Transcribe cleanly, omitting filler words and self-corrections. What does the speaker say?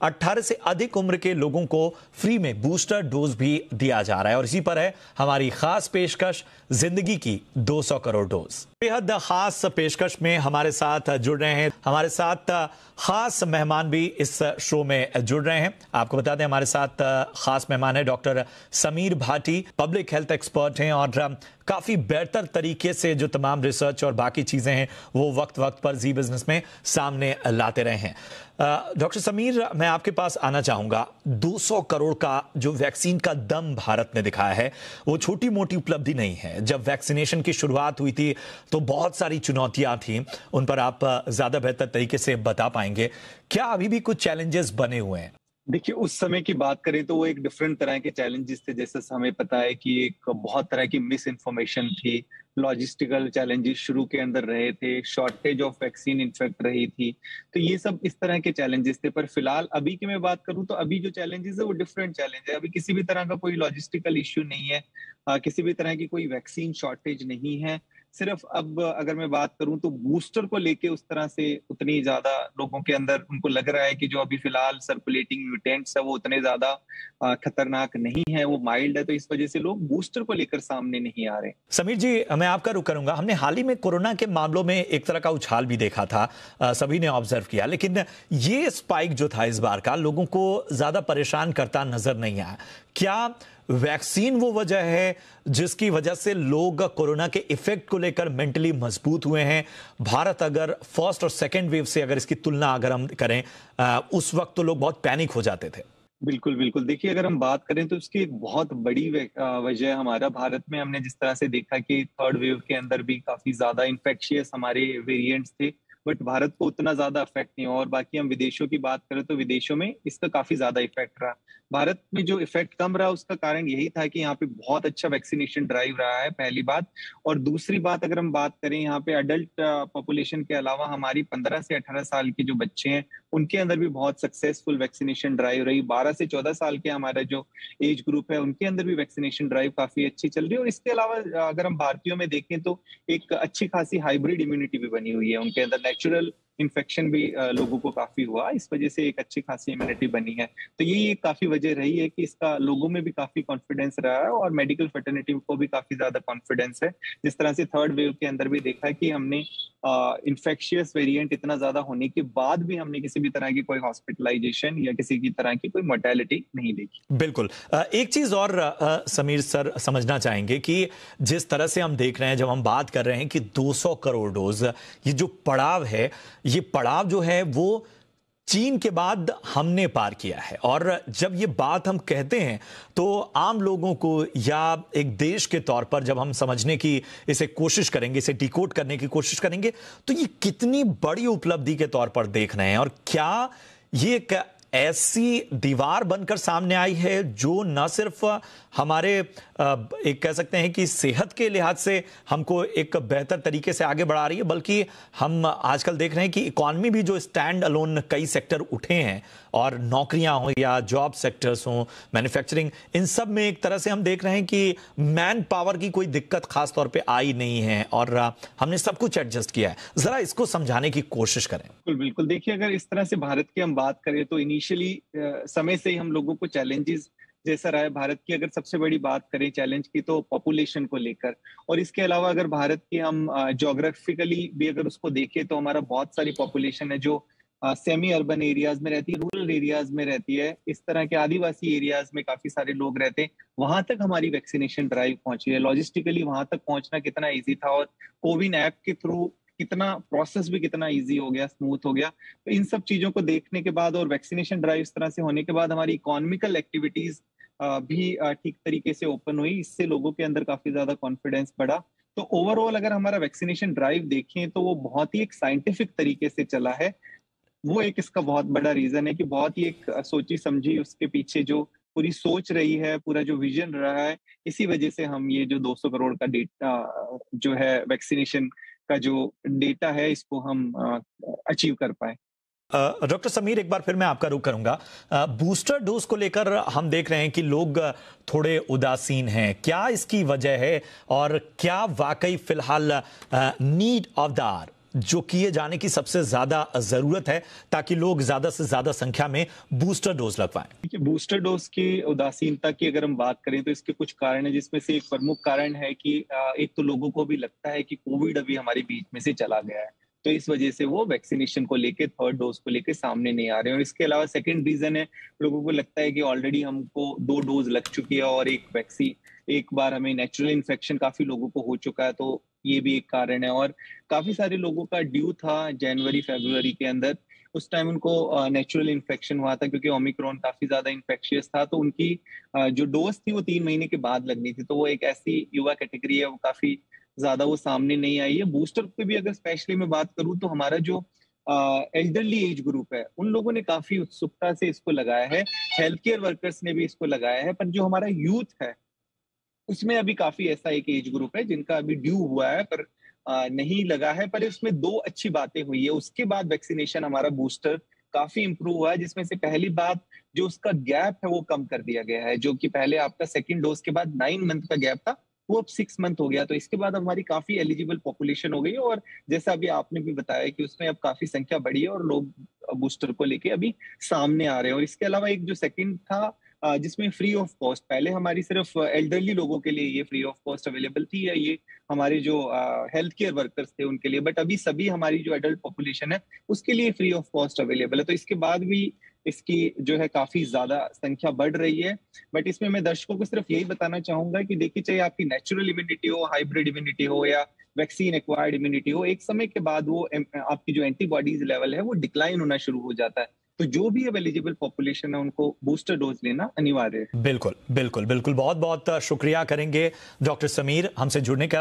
18 से अधिक उम्र के लोगों को फ्री में बूस्टर डोज भी दिया जा रहा है और इसी पर है हमारी खास पेशकश, जिंदगी की 200 करोड़ डोज। बेहद खास पेशकश में हमारे साथ जुड़ रहे हैं, हमारे साथ खास मेहमान भी इस शो में जुड़ रहे हैं। आपको बता दें हमारे साथ खास मेहमान है doctor Sameer Bhati, public health expert हैं और काफी बेहतर तरीके से जो तमाम रिसर्च और बाकी चीजें हैं वो वक्त वक्त पर जी बिजनेस में सामने लाते रहे हैं। डॉक्टर समीर, मैं आपके पास आना चाहूंगा। 200 करोड़ का जो वैक्सीन का दम भारत ने दिखाया है वो छोटी मोटी उपलब्धि नहीं है। जब वैक्सीनेशन की शुरुआत हुई थी तो बहुत सारी चुनौतियां थी, उन पर आप ज्यादा बेहतर तरीके से बता पाएंगे। क्या अभी भी कुछ चैलेंजेस बने हुए हैं? देखिए, उस समय की बात करें तो वो एक डिफरेंट तरह के चैलेंजेस थे। जैसे हमें पता है कि एक बहुत तरह की मिस इन्फॉर्मेशन थी, लॉजिस्टिकल चैलेंजेस शुरू के अंदर रहे थे, शॉर्टेज ऑफ वैक्सीन इनफैक्ट रही थी। तो ये सब इस तरह के चैलेंजेस थे। पर फिलहाल अभी की मैं बात करूं तो अभी जो चैलेंजेस है वो डिफरेंट चैलेंज है। अभी किसी भी तरह का कोई लॉजिस्टिकल इश्यू नहीं है, किसी भी तरह की कोई वैक्सीन शॉर्टेज नहीं है। सिर्फ अब अगर मैं बात करूं तो बूस्टर को लेके उस तरह से उतनी ज्यादा लोगों के अंदर उनको लग रहा है कि जो अभी फिलहाल सर्कुलेटिंग म्यूटेंट्स है वो उतने ज्यादा खतरनाक नहीं है, वो माइल्ड है। तो इस वजह से लोग बूस्टर को लेकर सामने नहीं आ रहे। समीर जी, मैं आपका रुख करूंगा। हमने हाल ही में कोरोना के मामलों में एक तरह का उछाल भी देखा था, सभी ने ऑब्जर्व किया, लेकिन ये स्पाइक जो था इस बार का लोगों को ज्यादा परेशान करता नजर नहीं आया। क्या वैक्सीन वो वजह है जिसकी वजह से लोग कोरोना के इफेक्ट को लेकर मेंटली मजबूत हुए हैं? भारत अगर फर्स्ट और सेकेंड वेव से अगर इसकी तुलना अगर हम करें, उस वक्त तो लोग बहुत पैनिक हो जाते थे। बिल्कुल, बिल्कुल। देखिए, अगर हम बात करें तो उसकी एक बहुत बड़ी वजह हमारा भारत में हमने जिस तरह से देखा कि थर्ड वेव के अंदर भी काफ़ी ज़्यादा इन्फेक्शियस हमारे वेरिएंट्स थे, बट भारत को उतना ज़्यादा इफ़ेक्ट नहीं हुआ। और बाकी हम विदेशों की बात करें तो विदेशों में इसका काफ़ी ज़्यादा इफ़ेक्ट रहा। भारत में जो इफ़ेक्ट कम रहा उसका कारण यही था कि यहाँ पे बहुत अच्छा वैक्सीनेशन ड्राइव रहा है, पहली बात। और दूसरी बात, अगर हम बात करें यहाँ पे अडल्ट पॉपुलेशन के अलावा हमारी 15 से 18 साल के जो बच्चे हैं, उनके अंदर भी बहुत सक्सेसफुल वैक्सीनेशन ड्राइव रही। 12 से 14 साल के हमारा जो एज ग्रुप है उनके अंदर भी वैक्सीनेशन ड्राइव काफी अच्छी चल रही है। और इसके अलावा अगर हम भारतीयों में देखें तो एक अच्छी खासी हाइब्रिड इम्यूनिटी भी बनी हुई है। उनके अंदर नेचुरल इन्फेक्शन भी लोगों को काफी हुआ, इस वजह से एक अच्छी खासी इम्यूनिटी बनी है। तो यही एक काफी वजह रही है कि इसका लोगों में भी काफी कॉन्फिडेंस रहा है और मेडिकल फैटर्निटी को भी काफी ज्यादा कॉन्फिडेंस है। जिस तरह से थर्ड वेव के अंदर भी देखा है कि हमने इन्फेक्शियस वेरिएंट इतना ज्यादा होने के बाद भी हमने किसी भी तरह की कोई हॉस्पिटलाइजेशन या किसी की तरह की कोई मोर्टेलिटी नहीं देखी। बिल्कुल। एक चीज और समीर सर समझना चाहेंगे कि जिस तरह से हम देख रहे हैं, जब हम बात कर रहे हैं कि 200 करोड़ डोज, ये जो पड़ाव है, ये पड़ाव जो है वो चीन के बाद हमने पार किया है। और जब ये बात हम कहते हैं तो आम लोगों को या एक देश के तौर पर जब हम समझने की इसे कोशिश करेंगे, इसे डिकोड करने की कोशिश करेंगे, तो ये कितनी बड़ी उपलब्धि के तौर पर देख रहे हैं। और क्या ये एक ऐसी दीवार बनकर सामने आई है जो न सिर्फ हमारे एक कह सकते हैं कि सेहत के लिहाज से हमको एक बेहतर तरीके से आगे बढ़ा रही है, बल्कि हम आजकल देख रहे हैं कि इकॉनमी भी जो स्टैंड अलोन कई सेक्टर उठे हैं, और नौकरियां हो या जॉब सेक्टर्स हो, मैन्युफैक्चरिंग, इन सब में एक तरह से हम देख रहे हैं कि मैन पावर की कोई दिक्कत खास तौर पे आई नहीं है और हमने सब कुछ एडजस्ट किया है। जरा इसको समझाने की कोशिश करें। बिल्कुल, बिल्कुल। देखिए, अगर इस तरह से भारत की हम बात करें तो इनिशियली समय से ही हम लोगों को चैलेंजेस जैसा रहा है। भारत की अगर सबसे बड़ी बात करें चैलेंज की तो पॉपुलेशन को लेकर, और इसके अलावा अगर भारत की हम ज्योग्राफिकली भी अगर उसको देखें तो हमारा बहुत सारी पॉपुलेशन है जो सेमी अर्बन एरियाज में रहती है, रूरल एरियाज में रहती है, इस तरह के आदिवासी एरियाज में काफी सारे लोग रहते हैं। वहां तक हमारी वैक्सीनेशन ड्राइव पहुंची है। लॉजिस्टिकली वहां तक पहुंचना कितना ईजी था और कोविन ऐप के थ्रू कितना प्रोसेस भी कितना इजी हो गया, स्मूथ हो गया। तो इन सब चीजों को देखने के बाद और वैक्सीनेशन ड्राइव इस तरह से होने के बाद हमारी इकोनॉमिकल एक्टिविटीज भी ठीक तरीके से ओपन हुई। इससे लोगों के अंदर काफी ज्यादा कॉन्फिडेंस बढ़ा। तो ओवरऑल अगर हमारा वैक्सीनेशन ड्राइव देखें तो वो बहुत ही एक साइंटिफिक तरीके से चला है। वो एक इसका बहुत बड़ा रीजन है कि बहुत ही एक सोची समझी उसके पीछे जो पूरी सोच रही है, पूरा जो विजन रहा है, इसी वजह से हम ये जो 200 करोड़ का डेटा जो है वैक्सीनेशन का जो डेटा है इसको हम अचीव कर पाए। डॉक्टर समीर, एक बार फिर मैं आपका रुख करूंगा। बूस्टर डोज को लेकर हम देख रहे हैं कि लोग थोड़े उदासीन हैं। क्या इसकी वजह है और क्या वाकई फिलहाल नीड ऑफ द आवर जो किए जाने की सबसे ज्यादा जरूरत है ताकि लोग ज्यादा से ज्यादा संख्या में बूस्टर डोज लगवाएं? देखिए, बूस्टर डोज की उदासीनता की अगर हम बात करें तो इसके कुछ कारण है, जिसमें से एक प्रमुख कारण है कि एक तो लोगों को भी लगता है कि कोविड अभी हमारे बीच में से चला गया है, तो इस वजह से वो वैक्सीनेशन को लेके, थर्ड डोज को लेके सामने नहीं आ रहे हैं। और इसके अलावा सेकंड रीजन है, लोगों को लगता है कि ऑलरेडी हमको 2 डोज लग चुकी है और एक बार हमें नेचुरल इन्फेक्शन काफी लोगों को हो चुका है, तो ये भी एक कारण है। और काफी सारे लोगों का ड्यू था जनवरी फरवरी के अंदर, उस टाइम उनको नेचुरल इन्फेक्शन हुआ था क्योंकि ओमिक्रॉन काफी ज्यादा इन्फेक्शियस था, तो उनकी जो डोज थी वो 3 महीने के बाद लगनी थी। तो वो एक ऐसी युवा कैटेगरी है, वो काफी ज्यादा वो सामने नहीं आई है। बूस्टर पे भी अगर स्पेशली मैं बात करूं तो हमारा जो एल्डरली एज ग्रुप है, उन लोगों ने काफी उत्सुकता से इसको लगाया है, हेल्थ केयर वर्कर्स ने भी इसको लगाया है, पर जो हमारा यूथ है उसमें अभी काफी ऐसा एक एज ग्रुप है जिनका अभी ड्यू हुआ है पर नहीं लगा है। पर इसमें 2 अच्छी बातें हुई है, उसके बाद वैक्सीनेशन हमारा बूस्टर काफी इंप्रूव हुआ है, जिसमें से पहली बात, जो उसका गैप है वो कम कर दिया गया है। जो कि पहले आपका सेकंड डोज के बाद 9 मंथ का गैप था, वो अब 6 मंथ हो गया। तो इसके बाद हमारी काफी एलिजिबल पॉपुलेशन हो गई है, और जैसा अभी आपने भी बताया कि उसमें अब काफी संख्या बढ़ी है और लोग बूस्टर को लेके अभी सामने आ रहे हैं। और इसके अलावा एक जो सेकंड था, जिसमें फ्री ऑफ कॉस्ट, पहले हमारी सिर्फ एल्डरली लोगों के लिए ये फ्री ऑफ कॉस्ट अवेलेबल थी, या ये हमारे जो हेल्थ केयर वर्कर्स थे उनके लिए, बट अभी सभी हमारी जो एडल्ट पॉपुलेशन है उसके लिए फ्री ऑफ कॉस्ट अवेलेबल है। तो इसके बाद भी इसकी जो है काफी ज्यादा संख्या बढ़ रही है। बट इसमें मैं दर्शकों को सिर्फ यही बताना चाहूंगा कि देखिए, चाहे आपकी नेचुरल इम्यूनिटी हो, हाइब्रिड इम्यूनिटी हो, या वैक्सीन एक्वायर्ड इम्यूनिटी हो, एक समय के बाद वो आपकी जो एंटीबॉडीज लेवल है वो डिक्लाइन होना शुरू हो जाता है। तो जो भी अब एलिजिबल पॉपुलेशन है उनको बूस्टर डोज लेना अनिवार्य है। बिल्कुल बिल्कुल बिल्कुल, बहुत बहुत शुक्रिया करेंगे डॉक्टर समीर हमसे जुड़ने का।